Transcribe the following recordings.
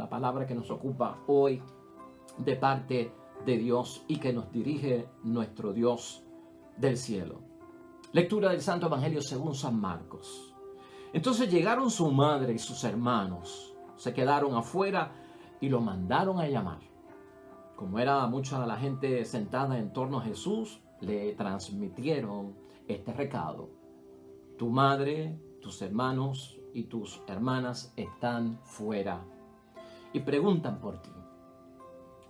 la palabra que nos ocupa hoy de parte de Dios y que nos dirige nuestro Dios del cielo. Lectura del Santo Evangelio según San Marcos. Entonces llegaron su madre y sus hermanos, se quedaron afuera y lo mandaron a llamar. Como era mucha la gente sentada en torno a Jesús, le transmitieron este recado: tu madre, tus hermanos y tus hermanas están fuera y preguntan por ti.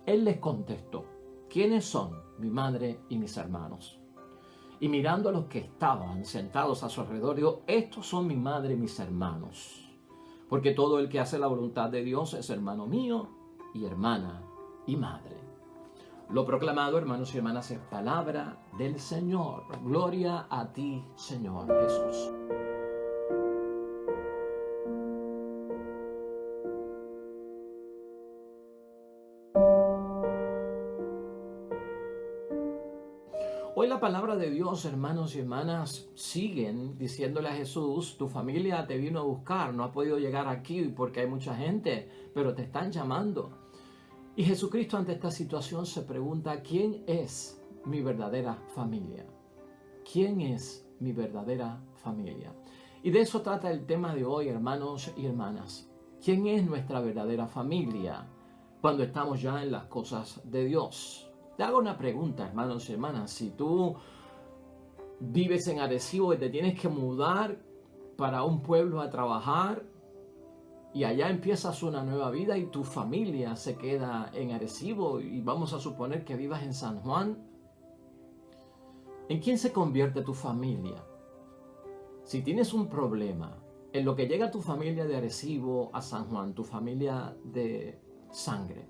Él les contestó: ¿quiénes son mi madre y mis hermanos? Y mirando a los que estaban sentados a su alrededor, dijo: estos son mi madre y mis hermanos. Porque todo el que hace la voluntad de Dios es hermano mío y hermana y madre. Lo proclamado, hermanos y hermanas, es palabra del Señor. Gloria a ti, Señor Jesús. Hoy la palabra de Dios, hermanos y hermanas, siguen diciéndole a Jesús: tu familia te vino a buscar, no ha podido llegar aquí porque hay mucha gente, pero te están llamando. Y Jesucristo ante esta situación se pregunta: ¿quién es mi verdadera familia? ¿Quién es mi verdadera familia? Y de eso trata el tema de hoy, hermanos y hermanas. ¿Quién es nuestra verdadera familia cuando estamos ya en las cosas de Dios? Te hago una pregunta, hermanos y hermanas. Si tú vives en Arecibo y te tienes que mudar para un pueblo a trabajar y allá empiezas una nueva vida y tu familia se queda en Arecibo y vamos a suponer que vivas en San Juan, ¿en quién se convierte tu familia? Si tienes un problema en lo que llega tu familia de Arecibo a San Juan, tu familia de sangre,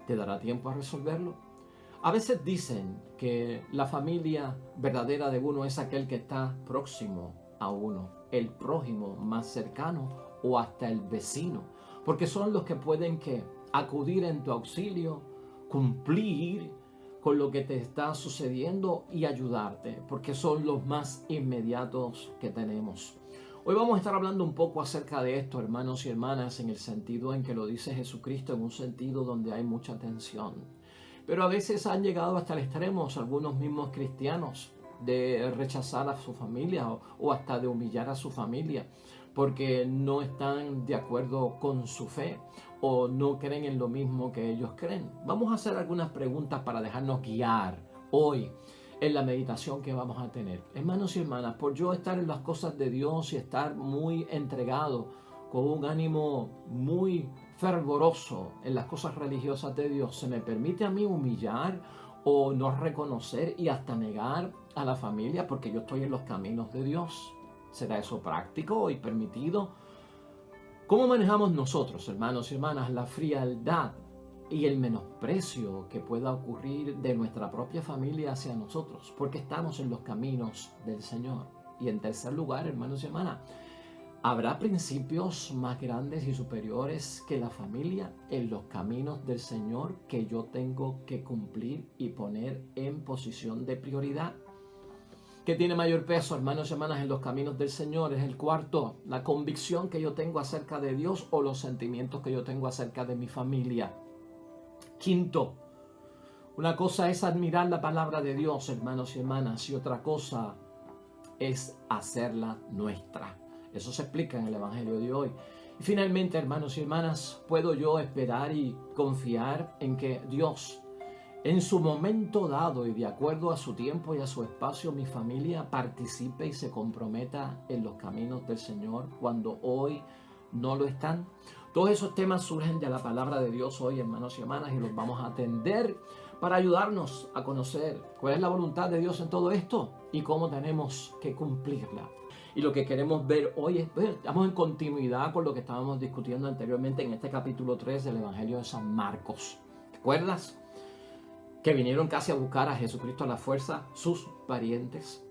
¿te dará tiempo a resolverlo? A veces dicen que la familia verdadera de uno es aquel que está próximo a uno, el prójimo más cercano o hasta el vecino, porque son los que pueden acudir en tu auxilio, cumplir con lo que te está sucediendo y ayudarte, porque son los más inmediatos que tenemos. Hoy vamos a estar hablando un poco acerca de esto, hermanos y hermanas, en el sentido en que lo dice Jesucristo, en un sentido donde hay mucha tensión. Pero a veces han llegado hasta el extremo algunos mismos cristianos de rechazar a su familia o hasta de humillar a su familia porque no están de acuerdo con su fe o no creen en lo mismo que ellos creen. Vamos a hacer algunas preguntas para dejarnos guiar hoy en la meditación que vamos a tener. Hermanos y hermanas, por yo estar en las cosas de Dios y estar muy entregado, con un ánimo muy fervoroso en las cosas religiosas de Dios, ¿se me permite a mí humillar o no reconocer y hasta negar a la familia porque yo estoy en los caminos de Dios? ¿Será eso práctico y permitido? ¿Cómo manejamos nosotros, hermanos y hermanas, la frialdad y el menosprecio que pueda ocurrir de nuestra propia familia hacia nosotros porque estamos en los caminos del Señor? Y en tercer lugar, hermanos y hermanas, ¿habrá principios más grandes y superiores que la familia en los caminos del Señor que yo tengo que cumplir y poner en posición de prioridad? ¿Qué tiene mayor peso, hermanos y hermanas, en los caminos del Señor? Es el cuarto, la convicción que yo tengo acerca de Dios o los sentimientos que yo tengo acerca de mi familia. Quinto, una cosa es admirar la palabra de Dios, hermanos y hermanas, y otra cosa es hacerla nuestra. Eso se explica en el Evangelio de hoy. Y finalmente, hermanos y hermanas, ¿puedo yo esperar y confiar en que Dios, en su momento dado y de acuerdo a su tiempo y a su espacio, mi familia participe y se comprometa en los caminos del Señor cuando hoy no lo están? Todos esos temas surgen de la palabra de Dios hoy, hermanos y hermanas, y los vamos a atender para ayudarnos a conocer cuál es la voluntad de Dios en todo esto y cómo tenemos que cumplirla. Y lo que queremos ver hoy es, estamos en continuidad con lo que estábamos discutiendo anteriormente en este capítulo 3 del Evangelio de San Marcos. ¿Recuerdas? Que vinieron casi a buscar a Jesucristo a la fuerza sus parientes,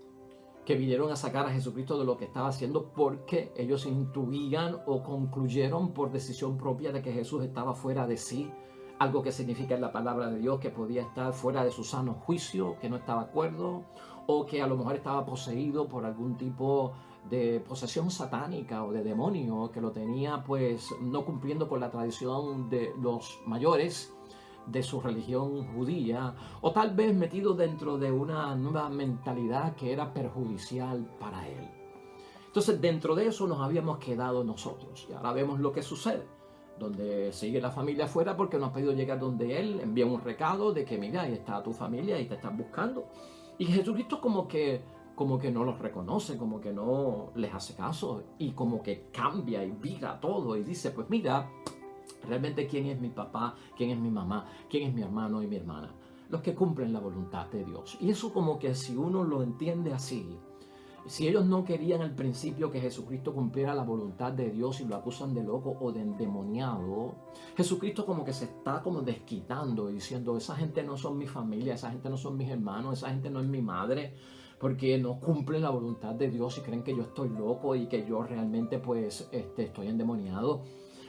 que vinieron a sacar a Jesucristo de lo que estaba haciendo porque ellos intuían o concluyeron por decisión propia de que Jesús estaba fuera de sí, algo que significa en la palabra de Dios que podía estar fuera de su sano juicio, que no estaba de acuerdo, o que a lo mejor estaba poseído por algún tipo de posesión satánica o de demonio que lo tenía pues no cumpliendo con la tradición de los mayores de su religión judía, o tal vez metido dentro de una nueva mentalidad que era perjudicial para él. Entonces dentro de eso nos habíamos quedado nosotros y ahora vemos lo que sucede, donde sigue la familia afuera porque no ha podido llegar donde él, envía un recado de que mira, ahí está tu familia y te están buscando. Y Jesucristo como que no los reconoce, como que no les hace caso y como que cambia y vira todo y dice, pues mira, realmente quién es mi papá, quién es mi mamá, quién es mi hermano y mi hermana, los que cumplen la voluntad de Dios. Y eso como que si uno lo entiende así, si ellos no querían al principio que Jesucristo cumpliera la voluntad de Dios y lo acusan de loco o de endemoniado, Jesucristo como que se está como desquitando y diciendo, esa gente no son mi familia, esa gente no son mis hermanos, esa gente no es mi madre, porque no cumplen la voluntad de Dios y creen que yo estoy loco y que yo realmente pues estoy endemoniado.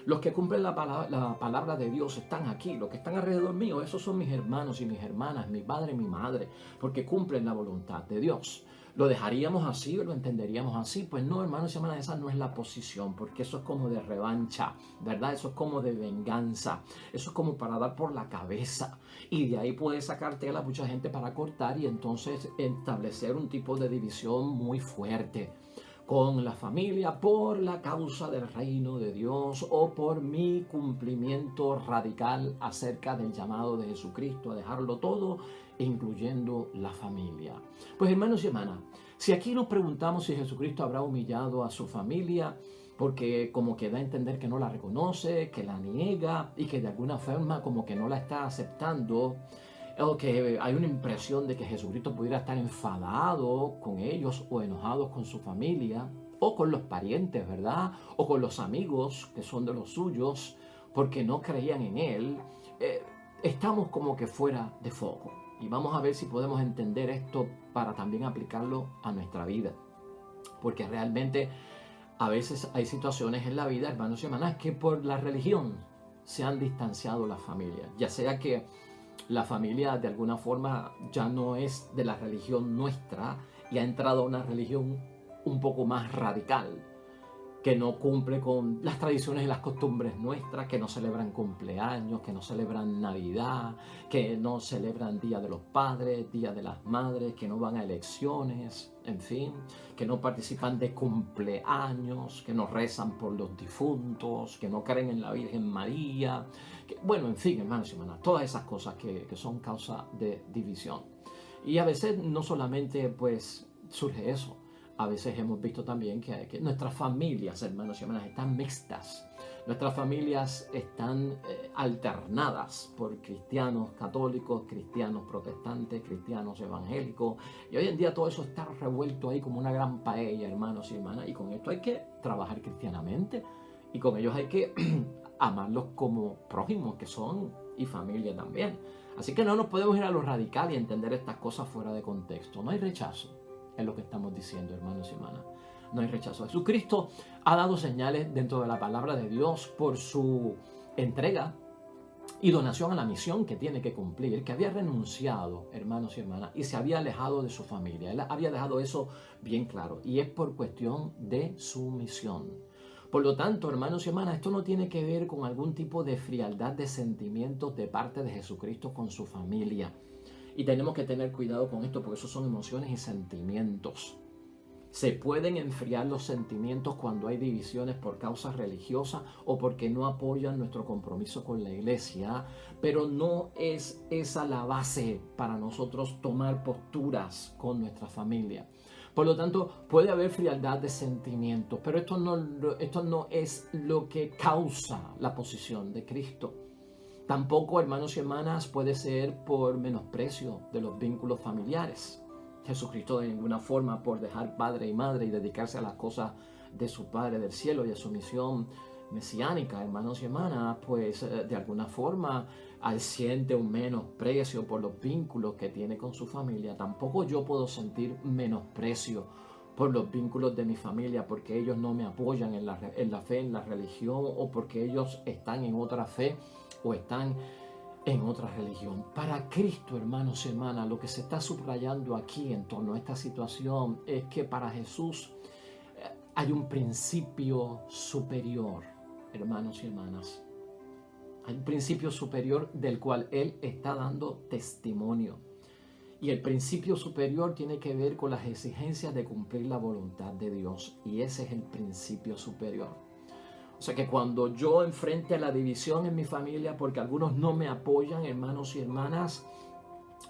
Los que cumplen la palabra de Dios están aquí, los que están alrededor mío, esos son mis hermanos y mis hermanas, mi padre y mi madre, porque cumplen la voluntad de Dios. ¿Lo dejaríamos así o lo entenderíamos así? Pues no, hermanos y hermanas, esa no es la posición, porque eso es como de revancha, ¿verdad? Eso es como de venganza, eso es como para dar por la cabeza. Y de ahí puede sacar tela mucha gente para cortar y entonces establecer un tipo de división muy fuerte con la familia por la causa del reino de Dios o por mi cumplimiento radical acerca del llamado de Jesucristo a dejarlo todo, incluyendo la familia. Pues hermanos y hermanas, si aquí nos preguntamos si Jesucristo habrá humillado a su familia, porque como que da a entender que no la reconoce, que la niega y que de alguna forma como que no la está aceptando, o que hay una impresión de que Jesucristo pudiera estar enfadado con ellos o enojados con su familia o con los parientes, ¿verdad? O con los amigos que son de los suyos porque no creían en Él. Estamos como que fuera de foco y vamos a ver si podemos entender esto para también aplicarlo a nuestra vida, porque realmente a veces hay situaciones en la vida, hermanos y hermanas, que por la religión se han distanciado las familias, ya sea que la familia de alguna forma ya no es de la religión nuestra y ha entrado a una religión un poco más radical, que no cumple con las tradiciones y las costumbres nuestras, que no celebran cumpleaños, que no celebran Navidad, que no celebran Día de los Padres, Día de las Madres, que no van a elecciones, en fin, que no participan de cumpleaños, que no rezan por los difuntos, que no creen en la Virgen María, que, bueno, en fin, hermanos y hermanas, todas esas cosas que son causa de división. Y a veces no solamente pues surge eso, a veces hemos visto también que nuestras familias, hermanos y hermanas, están mixtas. Nuestras familias están alternadas por cristianos católicos, cristianos protestantes, cristianos evangélicos. Y hoy en día todo eso está revuelto ahí como una gran paella, hermanos y hermanas. Y con esto hay que trabajar cristianamente. Y con ellos hay que amarlos como prójimos que son y familia también. Así que no nos podemos ir a lo radical y entender estas cosas fuera de contexto. No hay rechazo. Es lo que estamos diciendo, hermanos y hermanas. No hay rechazo. Jesucristo ha dado señales dentro de la palabra de Dios por su entrega y donación a la misión que tiene que cumplir, que había renunciado, hermanos y hermanas, y se había alejado de su familia. Él había dejado eso bien claro, y es por cuestión de su misión. Por lo tanto, hermanos y hermanas, esto no tiene que ver con algún tipo de frialdad de sentimientos de parte de Jesucristo con su familia. Y tenemos que tener cuidado con esto porque esos son emociones y sentimientos. Se pueden enfriar los sentimientos cuando hay divisiones por causas religiosas o porque no apoyan nuestro compromiso con la iglesia, pero no es esa la base para nosotros tomar posturas con nuestra familia. Por lo tanto, puede haber frialdad de sentimientos, pero esto no es lo que causa la posición de Cristo. Tampoco, hermanos y hermanas, puede ser por menosprecio de los vínculos familiares. Jesucristo de ninguna forma por dejar padre y madre y dedicarse a las cosas de su Padre del cielo y a su misión mesiánica, hermanos y hermanas, pues de alguna forma siente un menosprecio por los vínculos que tiene con su familia. Tampoco yo puedo sentir menosprecio por los vínculos de mi familia porque ellos no me apoyan en la fe, en la religión, o porque ellos están en otra fe o están en otra religión. Para Cristo, hermanos y hermanas, lo que se está subrayando aquí en torno a esta situación es que para Jesús hay un principio superior, hermanos y hermanas. Hay un principio superior del cual Él está dando testimonio. Y el principio superior tiene que ver con las exigencias de cumplir la voluntad de Dios. Y ese es el principio superior. O sea que cuando yo enfrente a la división en mi familia, porque algunos no me apoyan, hermanos y hermanas,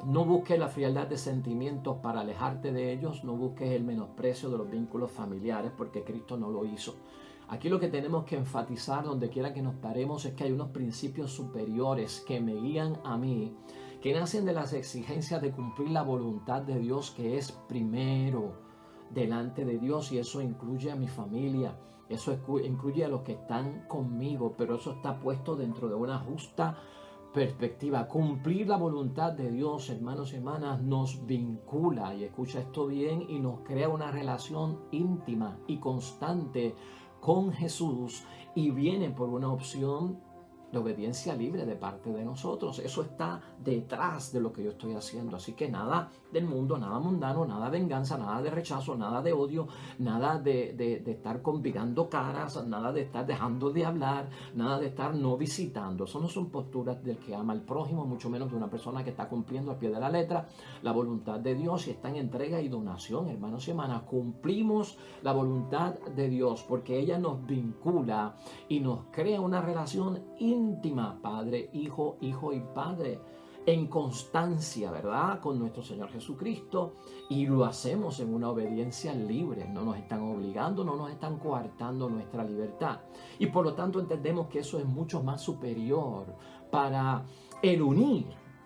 no busques la frialdad de sentimientos para alejarte de ellos, no busques el menosprecio de los vínculos familiares, porque Cristo no lo hizo. Aquí lo que tenemos que enfatizar, donde quiera que nos paremos, es que hay unos principios superiores que me guían a mí, que nacen de las exigencias de cumplir la voluntad de Dios, que es primero delante de Dios, y eso incluye a mi familia, eso incluye a los que están conmigo, pero eso está puesto dentro de una justa perspectiva. Cumplir la voluntad de Dios, hermanos y hermanas, nos vincula, y escucha esto bien, y nos crea una relación íntima y constante con Jesús, y viene por una opción de obediencia libre de parte de nosotros. Eso está detrás de lo que yo estoy haciendo. Así que nada del mundo, nada mundano, nada de venganza, nada de rechazo, nada de odio, nada de estar combinando caras, nada de estar dejando de hablar, nada de estar no visitando. Eso no son posturas del que ama al prójimo, mucho menos de una persona que está cumpliendo al pie de la letra la voluntad de Dios y está en entrega y donación, hermanos y hermanas. Cumplimos la voluntad de Dios porque ella nos vincula y nos crea una relación íntima, Padre, Hijo, Hijo y Padre, en constancia, ¿verdad?, con nuestro Señor Jesucristo, y lo hacemos en una obediencia libre. No nos están obligando, no nos están coartando nuestra libertad, y por lo tanto entendemos que eso es mucho más superior para el unir,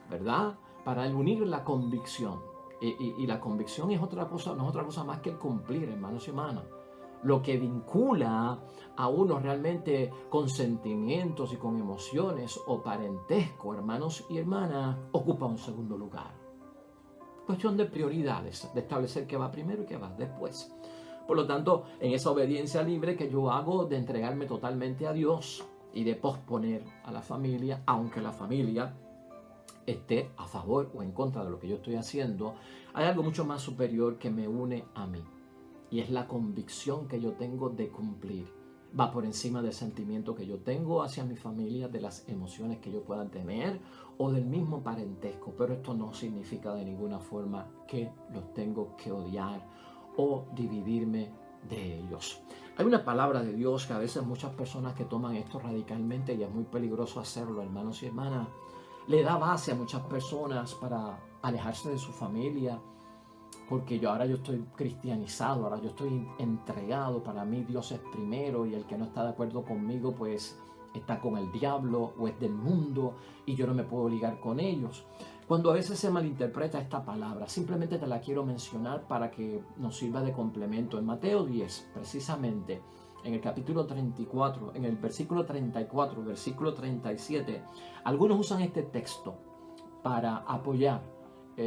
¿verdad?, para el unir la convicción, y la convicción es otra cosa, no es otra cosa más que el cumplir, hermanos y hermanas. Lo que vincula a uno realmente con sentimientos y con emociones o parentesco, hermanos y hermanas, ocupa un segundo lugar. Cuestión de prioridades, de establecer qué va primero y qué va después. Por lo tanto, en esa obediencia libre que yo hago de entregarme totalmente a Dios y de posponer a la familia, aunque la familia esté a favor o en contra de lo que yo estoy haciendo, hay algo mucho más superior que me une a mí. Y es la convicción que yo tengo de cumplir. Va por encima del sentimiento que yo tengo hacia mi familia, de las emociones que yo pueda tener o del mismo parentesco. Pero esto no significa de ninguna forma que los tengo que odiar o dividirme de ellos. Hay una palabra de Dios que a veces muchas personas que toman esto radicalmente, y es muy peligroso hacerlo, hermanos y hermanas, le da base a muchas personas para alejarse de su familia. Porque ahora yo estoy cristianizado, ahora yo estoy entregado, para mí Dios es primero, y el que no está de acuerdo conmigo pues está con el diablo o es del mundo y yo no me puedo ligar con ellos. Cuando a veces se malinterpreta esta palabra, simplemente te la quiero mencionar para que nos sirva de complemento. En Mateo 10, precisamente, en el capítulo 34, en el versículo 34, versículo 37, algunos usan este texto para apoyar,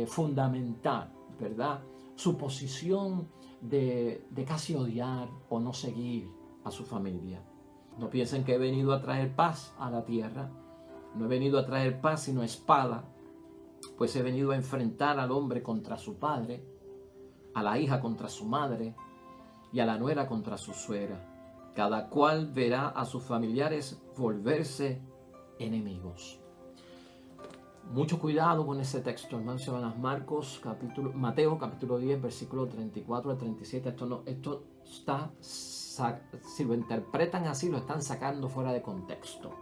fundamentar, ¿verdad?, su posición de casi odiar o no seguir a su familia. No piensen que he venido a traer paz a la tierra. No he venido a traer paz sino espada, pues he venido a enfrentar al hombre contra su padre, a la hija contra su madre y a la nuera contra su suegra. Cada cual verá a sus familiares volverse enemigos. Mucho cuidado con ese texto, hermanos y hermanas. Mateo capítulo 10, versículo 34 al 37. Esto está, si lo interpretan así, lo están sacando fuera de contexto.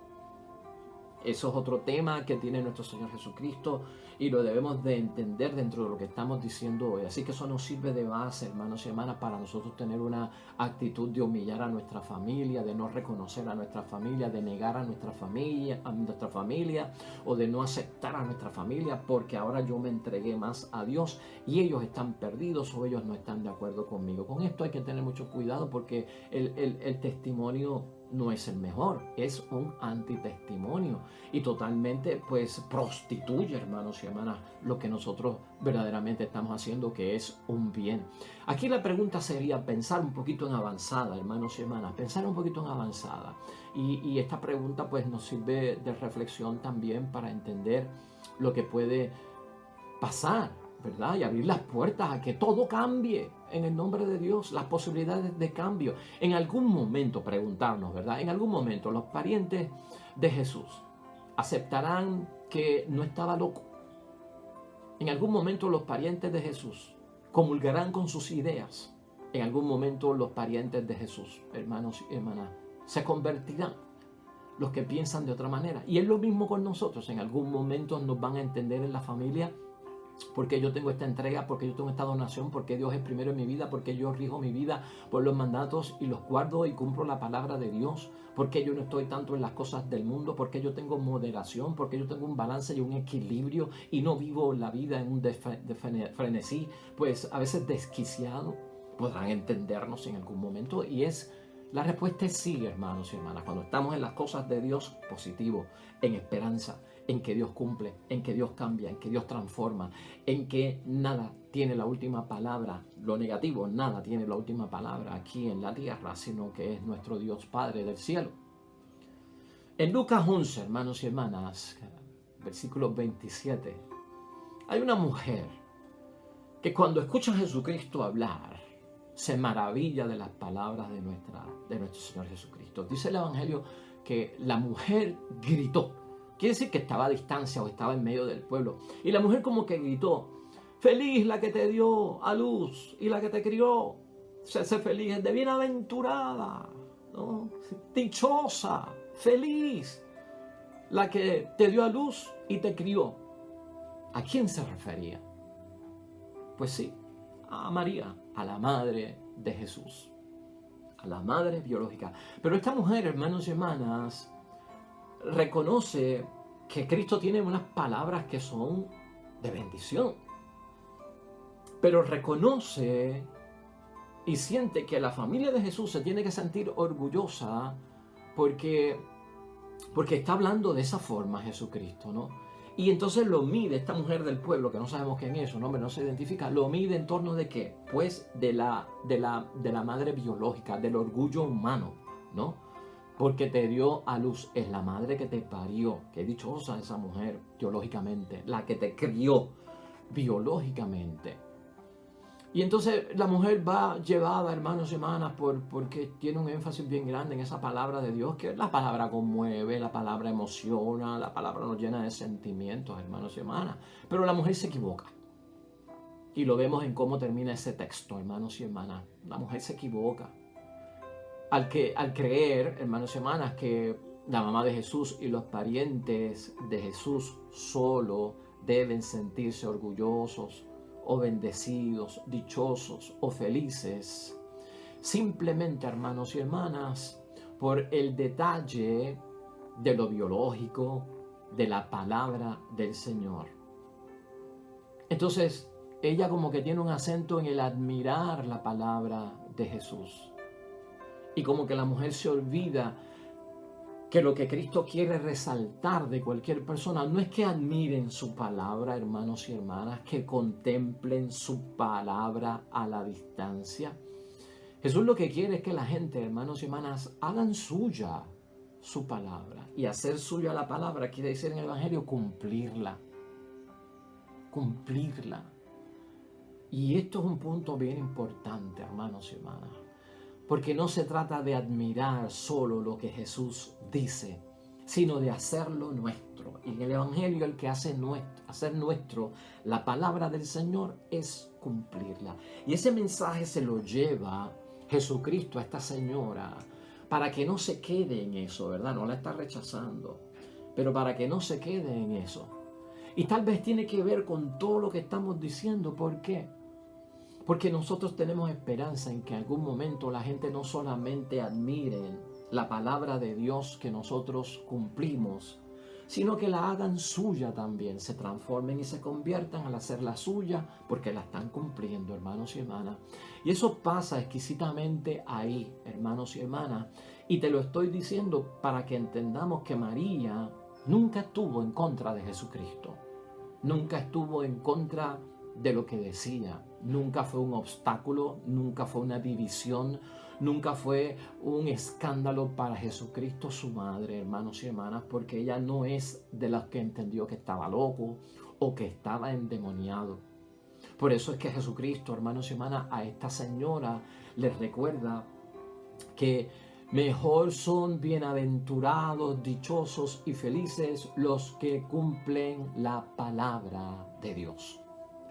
Eso es otro tema que tiene nuestro Señor Jesucristo y lo debemos de entender dentro de lo que estamos diciendo hoy. Así que eso nos sirve de base, hermanos y hermanas, para nosotros tener una actitud de humillar a nuestra familia, de no reconocer a nuestra familia, de negar a nuestra familia o de no aceptar a nuestra familia porque ahora yo me entregué más a Dios y ellos están perdidos o ellos no están de acuerdo conmigo. Con esto hay que tener mucho cuidado porque el testimonio no es el mejor, es un antitestimonio y totalmente pues prostituye, hermanos y hermanas, lo que nosotros verdaderamente estamos haciendo, que es un bien. Aquí la pregunta sería pensar un poquito en avanzada, hermanos y hermanas, pensar un poquito en avanzada, y esta pregunta pues nos sirve de reflexión también para entender lo que puede pasar ¿verdad? Y abrir las puertas a que todo cambie en el nombre de Dios, las posibilidades de cambio. En algún momento, preguntarnos, ¿verdad? En algún momento los parientes de Jesús aceptarán que no estaba loco. En algún momento los parientes de Jesús comulgarán con sus ideas. En algún momento los parientes de Jesús, hermanos y hermanas, se convertirán, los que piensan de otra manera. Y es lo mismo con nosotros. En algún momento nos van a entender en la familia porque yo tengo esta entrega, porque yo tengo esta donación, porque Dios es primero en mi vida, porque yo rijo mi vida por los mandatos y los guardo y cumplo la palabra de Dios, porque yo no estoy tanto en las cosas del mundo, porque yo tengo moderación, porque yo tengo un balance y un equilibrio y no vivo la vida en un frenesí, pues a veces desquiciado. Podrán entendernos en algún momento y la respuesta es sí, hermanos y hermanas. Cuando estamos en las cosas de Dios, positivo, en esperanza, en que Dios cumple, en que Dios cambia, en que Dios transforma, en que nada tiene la última palabra, lo negativo, nada tiene la última palabra aquí en la tierra, sino que es nuestro Dios Padre del cielo. En Lucas 11, hermanos y hermanas, versículo 27, hay una mujer que cuando escucha a Jesucristo hablar, se maravilla de las palabras de nuestro Señor Jesucristo. Dice el Evangelio que la mujer gritó. Quiere decir que estaba a distancia o estaba en medio del pueblo. Y la mujer como que gritó: feliz la que te dio a luz y la que te crió. Sé feliz, de bienaventurada, ¿no? Dichosa, feliz la que te dio a luz y te crió. ¿A quién se refería? Pues sí, a María, a la madre de Jesús, a la madre biológica. Pero esta mujer, hermanos y hermanas, reconoce que Cristo tiene unas palabras que son de bendición, pero reconoce y siente que la familia de Jesús se tiene que sentir orgullosa porque está hablando de esa forma Jesucristo, ¿no? Y entonces lo mide esta mujer del pueblo, que no sabemos quién es, su nombre no se identifica, lo mide en torno de ¿qué? Pues de la madre biológica, del orgullo humano, ¿no? Porque te dio a luz, es la madre que te parió. Qué dichosa esa mujer biológicamente, la que te crió biológicamente. Y entonces la mujer va llevada, hermanos y hermanas, porque tiene un énfasis bien grande en esa palabra de Dios, que la palabra conmueve, la palabra emociona, la palabra nos llena de sentimientos, hermanos y hermanas. Pero la mujer se equivoca. Y lo vemos en cómo termina ese texto, hermanos y hermanas. La mujer se equivoca. Al creer, hermanos y hermanas, que la mamá de Jesús y los parientes de Jesús solo deben sentirse orgullosos o bendecidos, dichosos o felices, simplemente, hermanos y hermanas, por el detalle de lo biológico, de la palabra del Señor. Entonces, ella como que tiene un acento en el admirar la palabra de Jesús. Y como que la mujer se olvida que lo que Cristo quiere resaltar de cualquier persona no es que admiren su palabra, hermanos y hermanas, que contemplen su palabra a la distancia. Jesús lo que quiere es que la gente, hermanos y hermanas, hagan suya su palabra. Y hacer suya la palabra quiere decir en el Evangelio cumplirla. Cumplirla. Y esto es un punto bien importante, hermanos y hermanas. Porque no se trata de admirar solo lo que Jesús dice, sino de hacerlo nuestro. Y en el Evangelio el que hacer nuestro la palabra del Señor es cumplirla. Y ese mensaje se lo lleva Jesucristo a esta señora para que no se quede en eso, ¿verdad? No la está rechazando, pero para que no se quede en eso. Y tal vez tiene que ver con todo lo que estamos diciendo. ¿Por qué? Porque nosotros tenemos esperanza en que en algún momento la gente no solamente admire la palabra de Dios que nosotros cumplimos, sino que la hagan suya también, se transformen y se conviertan al hacerla suya porque la están cumpliendo, hermanos y hermanas. Y eso pasa exquisitamente ahí, hermanos y hermanas. Y te lo estoy diciendo para que entendamos que María nunca estuvo en contra de Jesucristo, nunca estuvo en contra de lo que decía, nunca fue un obstáculo, nunca fue una división, nunca fue un escándalo para Jesucristo, su madre, hermanos y hermanas, porque ella no es de las que entendió que estaba loco o que estaba endemoniado. Por eso es que Jesucristo, hermanos y hermanas, a esta señora les recuerda que mejor son bienaventurados, dichosos y felices los que cumplen la palabra de Dios.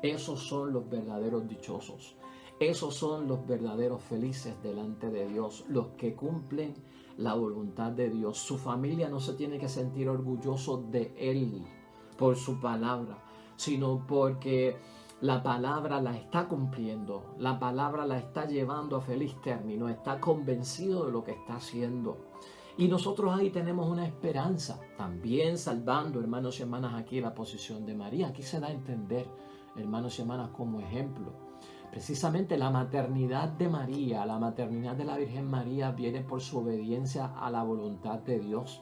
Esos son los verdaderos dichosos. Esos son los verdaderos felices delante de Dios, los que cumplen la voluntad de Dios. Su familia no se tiene que sentir orgulloso de Él por su palabra, sino porque la palabra la está cumpliendo, la palabra la está llevando a feliz término, está convencido de lo que está haciendo. Y nosotros ahí tenemos una esperanza, también salvando, hermanos y hermanas, aquí la posición de María. Aquí se da a entender, hermanos y hermanas, como ejemplo. Precisamente la maternidad de María, la maternidad de la Virgen María viene por su obediencia a la voluntad de Dios,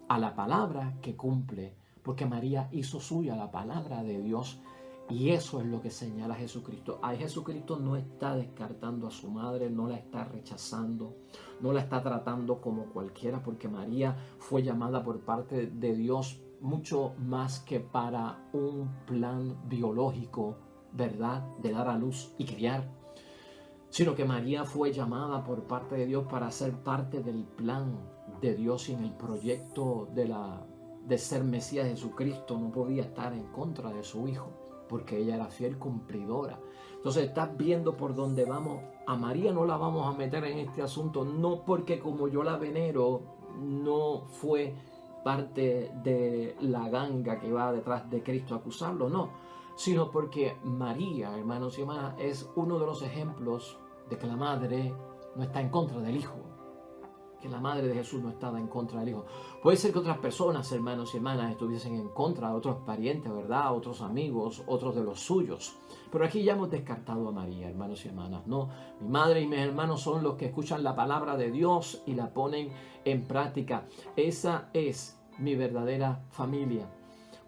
a la palabra que cumple, porque María hizo suya la palabra de Dios. Y eso es lo que señala Jesucristo. Ahí Jesucristo no está descartando a su madre, no la está rechazando, no la está tratando como cualquiera, porque María fue llamada por parte de Dios mucho más que para un plan biológico, ¿verdad?, de dar a luz y criar, sino que María fue llamada por parte de Dios para ser parte del plan de Dios y en el proyecto de ser Mesías. Jesucristo no podía estar en contra de su hijo, porque ella era fiel cumplidora. Entonces estás viendo por dónde vamos. A María no la vamos a meter en este asunto, no porque como yo la venero, no fue parte de la ganga que va detrás de Cristo a acusarlo, no, sino porque María, hermanos y hermanas, es uno de los ejemplos de que la madre no está en contra del hijo, que la madre de Jesús no estaba en contra del hijo. Puede ser que otras personas, hermanos y hermanas, estuviesen en contra, otros parientes, ¿verdad?, otros amigos, otros de los suyos. Pero aquí ya hemos descartado a María, hermanos y hermanas. No, mi madre y mis hermanos son los que escuchan la palabra de Dios y la ponen en práctica. Esa es mi verdadera familia.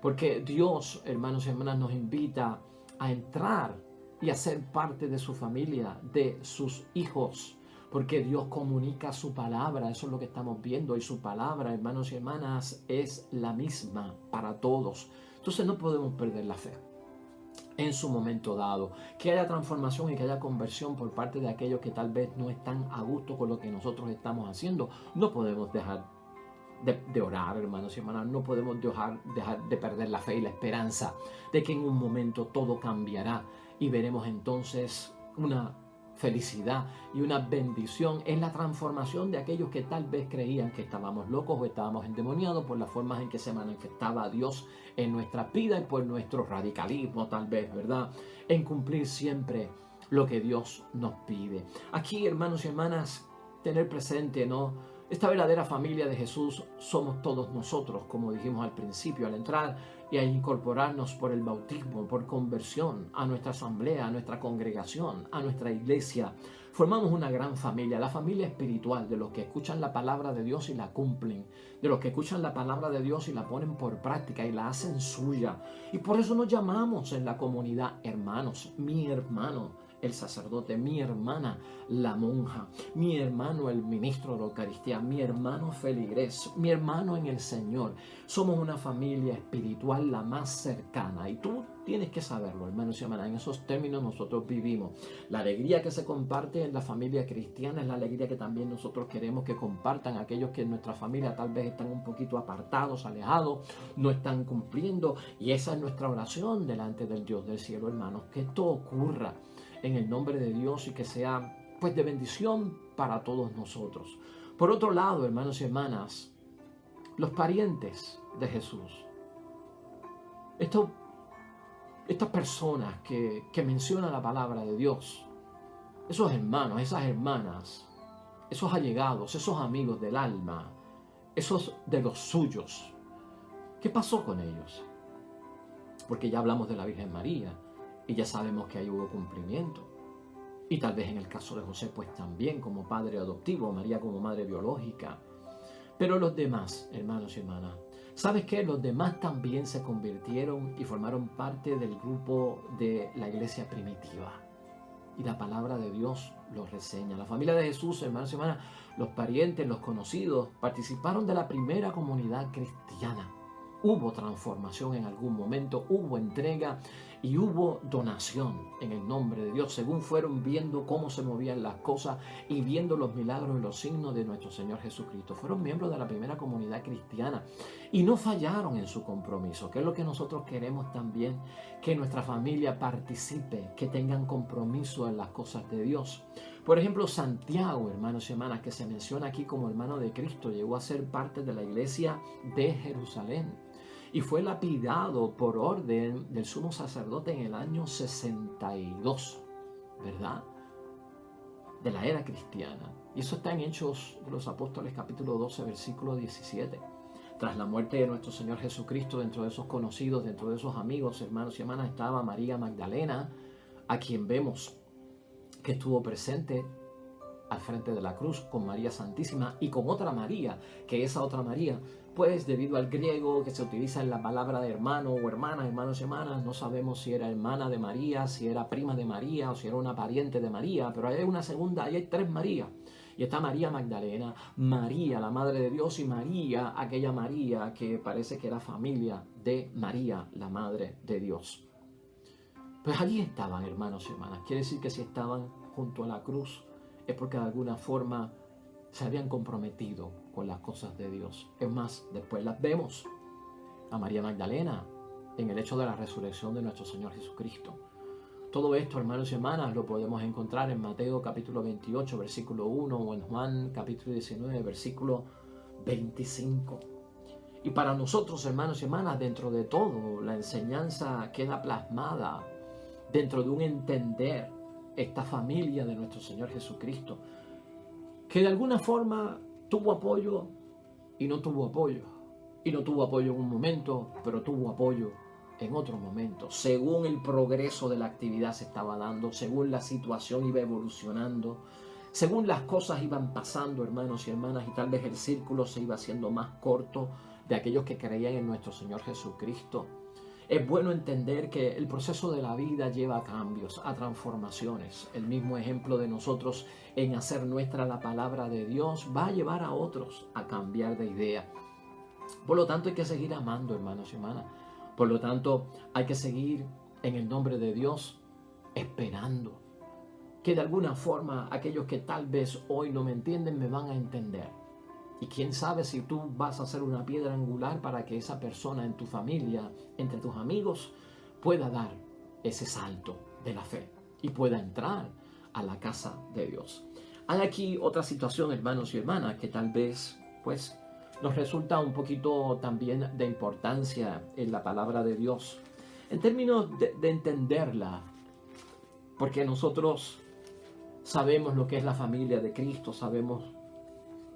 Porque Dios, hermanos y hermanas, nos invita a entrar y a ser parte de su familia, de sus hijos. Porque Dios comunica su palabra, eso es lo que estamos viendo, y su palabra, hermanos y hermanas, es la misma para todos. Entonces no podemos perder la fe en su momento dado. Que haya transformación y que haya conversión por parte de aquellos que tal vez no están a gusto con lo que nosotros estamos haciendo. No podemos dejar de orar, hermanos y hermanas. No podemos dejar de perder la fe y la esperanza de que en un momento todo cambiará y veremos entonces una felicidad y una bendición en la transformación de aquellos que tal vez creían que estábamos locos o estábamos endemoniados por las formas en que se manifestaba Dios en nuestra vida y por nuestro radicalismo, tal vez, ¿verdad?, en cumplir siempre lo que Dios nos pide. Aquí, hermanos y hermanas, tener presente, ¿no?, esta verdadera familia de Jesús somos todos nosotros, como dijimos al principio, al entrar y a incorporarnos por el bautismo, por conversión, a nuestra asamblea, a nuestra congregación, a nuestra iglesia. Formamos una gran familia, la familia espiritual, de los que escuchan la palabra de Dios y la cumplen, de los que escuchan la palabra de Dios y la ponen por práctica y la hacen suya. Y por eso nos llamamos en la comunidad hermanos, mi hermano el sacerdote, mi hermana la monja, mi hermano el ministro de la Eucaristía, mi hermano feligrés, mi hermano en el Señor. Somos una familia espiritual la más cercana y tú tienes que saberlo, hermanos y hermanas. En esos términos nosotros vivimos. La alegría que se comparte en la familia cristiana es la alegría que también nosotros queremos que compartan aquellos que en nuestra familia tal vez están un poquito apartados, alejados, no están cumpliendo, y esa es nuestra oración delante del Dios del cielo, hermanos, que esto ocurra en el nombre de Dios y que sea pues de bendición para todos nosotros. Por otro lado, hermanos y hermanas, los parientes de Jesús, estas personas que mencionan la palabra de Dios, esos hermanos, esas hermanas, esos allegados, esos amigos del alma, esos de los suyos, ¿qué pasó con ellos? Porque ya hablamos de la Virgen María y ya sabemos que ahí hubo cumplimiento. Y tal vez en el caso de José, pues también como padre adoptivo, María como madre biológica. Pero los demás, hermanos y hermanas, ¿sabes qué? Los demás también se convirtieron y formaron parte del grupo de la iglesia primitiva. Y la palabra de Dios los reseña. La familia de Jesús, hermanos y hermanas, los parientes, los conocidos, participaron de la primera comunidad cristiana. Hubo transformación en algún momento, hubo entrega y hubo donación en el nombre de Dios, según fueron viendo cómo se movían las cosas y viendo los milagros y los signos de nuestro Señor Jesucristo. Fueron miembros de la primera comunidad cristiana y no fallaron en su compromiso, que es lo que nosotros queremos también, que nuestra familia participe, que tengan compromiso en las cosas de Dios. Por ejemplo, Santiago, hermanos y hermanas, que se menciona aquí como hermano de Cristo, llegó a ser parte de la iglesia de Jerusalén y fue lapidado por orden del sumo sacerdote en el año 62, ¿verdad? De la era cristiana. Y eso está en Hechos de los Apóstoles, capítulo 12, versículo 17. Tras la muerte de nuestro Señor Jesucristo, dentro de esos conocidos, dentro de esos amigos, hermanos y hermanas, estaba María Magdalena, a quien vemos que estuvo presente al frente de la cruz con María Santísima y con otra María, que esa otra María, pues debido al griego que se utiliza en la palabra de hermano o hermana, hermanos y hermanas, no sabemos si era hermana de María, si era prima de María o si era una pariente de María, pero hay una segunda, ahí hay tres Marías. Y está María Magdalena, María, la Madre de Dios, y María, aquella María que parece que era familia de María, la Madre de Dios. Pues allí estaban, hermanos y hermanas. Quiere decir que si estaban junto a la cruz es porque de alguna forma se habían comprometido con las cosas de Dios. Es más, después las vemos a María Magdalena en el hecho de la resurrección de nuestro Señor Jesucristo. Todo esto, hermanos y hermanas, lo podemos encontrar en Mateo capítulo 28, versículo 1, o en Juan capítulo 19, versículo 25. Y para nosotros, hermanos y hermanas, dentro de todo, la enseñanza queda plasmada dentro de un entender esta familia de nuestro Señor Jesucristo, que de alguna forma tuvo apoyo y no tuvo apoyo. Y no tuvo apoyo en un momento, pero tuvo apoyo en otro momento, según el progreso de la actividad se estaba dando, según la situación iba evolucionando, según las cosas iban pasando, hermanos y hermanas, y tal vez el círculo se iba haciendo más corto de aquellos que creían en nuestro Señor Jesucristo. Es bueno entender que el proceso de la vida lleva a cambios, a transformaciones. El mismo ejemplo de nosotros en hacer nuestra la palabra de Dios va a llevar a otros a cambiar de idea. Por lo tanto, hay que seguir amando, hermanos y hermanas. Por lo tanto, hay que seguir en el nombre de Dios esperando que de alguna forma aquellos que tal vez hoy no me entienden me van a entender. Y quién sabe si tú vas a ser una piedra angular para que esa persona en tu familia, entre tus amigos, pueda dar ese salto de la fe y pueda entrar a la casa de Dios. Hay aquí otra situación, hermanos y hermanas, que tal vez pues nos resulta un poquito también de importancia en la palabra de Dios, en términos de entenderla, porque nosotros sabemos lo que es la familia de Cristo, sabemos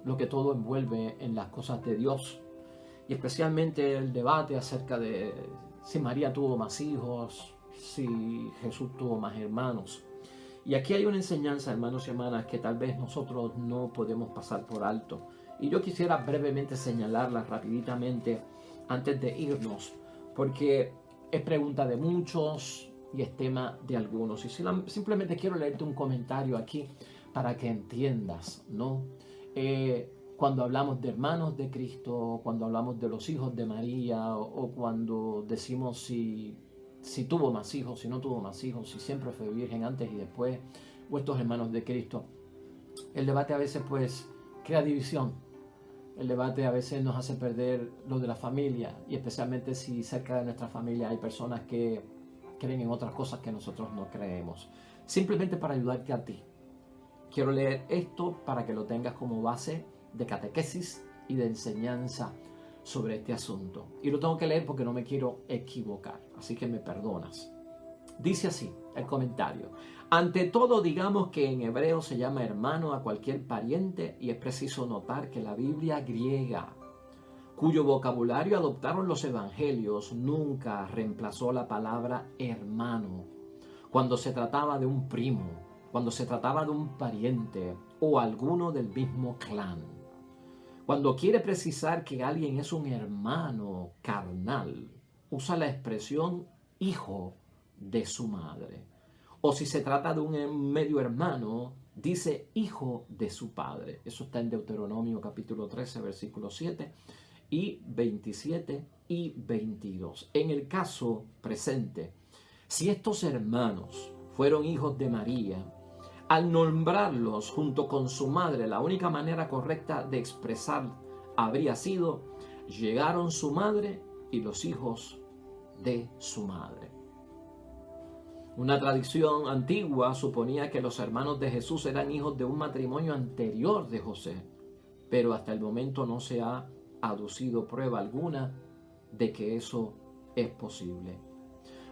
lo que todo envuelve en las cosas de Dios, y especialmente el debate acerca de si María tuvo más hijos, si Jesús tuvo más hermanos. Y aquí hay una enseñanza, hermanos y hermanas, que tal vez nosotros no podemos pasar por alto. Y yo quisiera brevemente señalarla rapiditamente antes de irnos, porque es pregunta de muchos y es tema de algunos. Y simplemente quiero leerte un comentario aquí para que entiendas, ¿no? Cuando hablamos de hermanos de Cristo, cuando hablamos de los hijos de María, o cuando decimos si tuvo más hijos, si no tuvo más hijos, si siempre fue virgen antes y después, o estos hermanos de Cristo, el debate a veces pues crea división. El debate a veces nos hace perder lo de la familia, y especialmente si cerca de nuestra familia hay personas que creen en otras cosas que nosotros no creemos. Simplemente para ayudarte a ti, quiero leer esto para que lo tengas como base de catequesis y de enseñanza sobre este asunto. Y lo tengo que leer porque no me quiero equivocar, así que me perdonas. Dice así el comentario: ante todo, digamos que en hebreo se llama hermano a cualquier pariente, y es preciso notar que la Biblia griega, cuyo vocabulario adoptaron los evangelios, nunca reemplazó la palabra hermano cuando se trataba de un primo, cuando se trataba de un pariente o alguno del mismo clan. Cuando quiere precisar que alguien es un hermano carnal, usa la expresión hijo de su madre. O si se trata de un medio hermano, dice hijo de su padre. Eso está en Deuteronomio capítulo 13, versículos 7 y 27 y 22. En el caso presente, Si estos hermanos fueron hijos de María, al nombrarlos junto con su madre, la única manera correcta de expresar habría sido: llegaron su madre y los hijos de su madre. Una tradición antigua suponía que los hermanos de Jesús eran hijos de un matrimonio anterior de José, pero hasta el momento no se ha aducido prueba alguna de que eso es posible.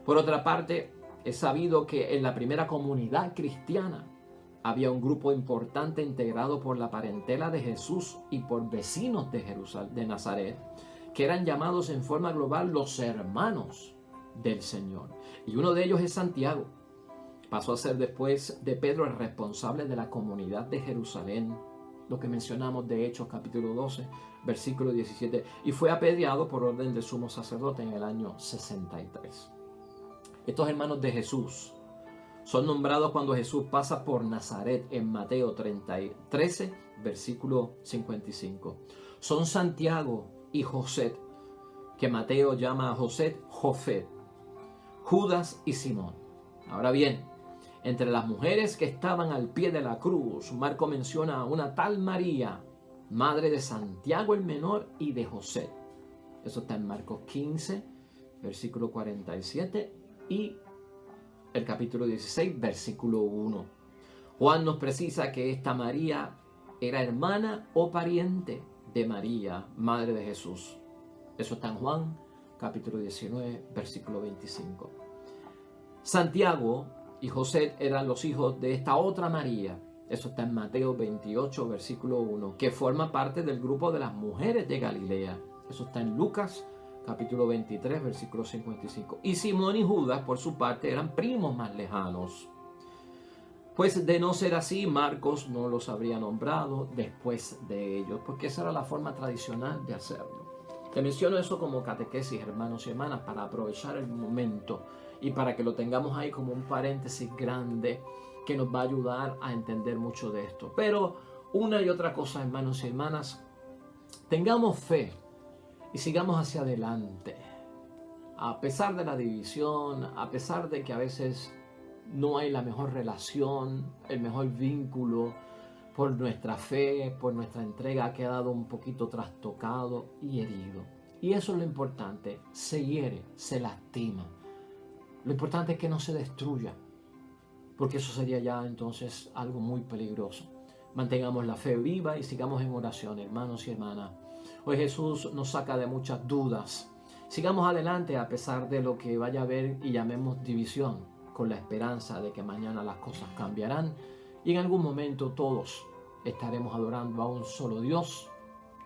Por otra parte, es sabido que en la primera comunidad cristiana había un grupo importante integrado por la parentela de Jesús y por vecinos de Jerusalén, de Nazaret, que eran llamados en forma global los hermanos del Señor. Y uno de ellos es Santiago. Pasó a ser después de Pedro el responsable de la comunidad de Jerusalén, lo que mencionamos de Hechos capítulo 12, versículo 17, y fue apedreado por orden del sumo sacerdote en el año 63. Estos hermanos de Jesús son nombrados cuando Jesús pasa por Nazaret en Mateo 13, versículo 55. Son Santiago y José, que Mateo llama a José Jofet, Judas y Simón. Ahora bien, entre las mujeres que estaban al pie de la cruz, Marco menciona a una tal María, madre de Santiago el menor y de José. Eso está en Marcos 15, versículo 47 y el capítulo 16, versículo 1. Juan nos precisa que esta María era hermana o pariente de María, madre de Jesús. Eso está en Juan, capítulo 19, versículo 25. Santiago y José eran los hijos de esta otra María. Eso está en Mateo 28, versículo 1, que forma parte del grupo de las mujeres de Galilea. Eso está en Lucas, capítulo 23, versículo 55. Y Simón y Judas, por su parte, eran primos más lejanos. Pues de no ser así, Marcos no los habría nombrado después de ellos, porque esa era la forma tradicional de hacerlo. Te menciono eso como catequesis, hermanos y hermanas, para aprovechar el momento y para que lo tengamos ahí como un paréntesis grande que nos va a ayudar a entender mucho de esto. Pero una y otra cosa, hermanos y hermanas, tengamos fe y sigamos hacia adelante. A pesar de la división, a pesar de que a veces no hay la mejor relación, el mejor vínculo, por nuestra fe, por nuestra entrega ha quedado un poquito trastocado y herido. Y eso es lo importante, se hiere, se lastima. Lo importante es que no se destruya, porque eso sería ya entonces algo muy peligroso. Mantengamos la fe viva y sigamos en oración, hermanos y hermanas. Hoy Jesús nos saca de muchas dudas. Sigamos adelante a pesar de lo que vaya a haber y llamemos división, con la esperanza de que mañana las cosas cambiarán y en algún momento todos estaremos adorando a un solo Dios,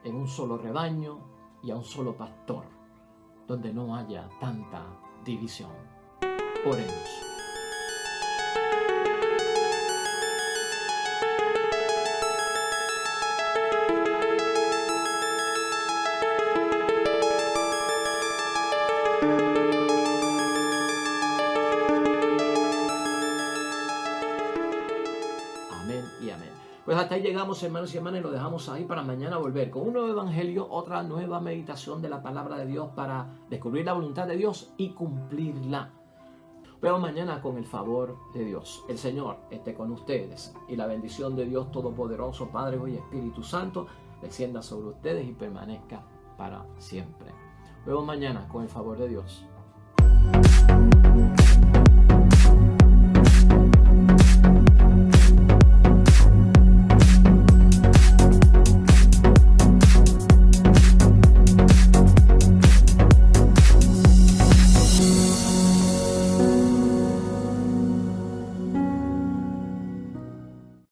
en un solo rebaño y a un solo pastor, donde no haya tanta división. Oremos. Amén y amén. Pues hasta ahí llegamos, hermanos y hermanas, y lo dejamos ahí para mañana volver con un nuevo evangelio, otra nueva meditación de la palabra de Dios para descubrir la voluntad de Dios y cumplirla. Vemos mañana con el favor de Dios. El Señor esté con ustedes y la bendición de Dios Todopoderoso, Padre, Hijo y Espíritu Santo, descienda sobre ustedes y permanezca para siempre. Vemos mañana con el favor de Dios.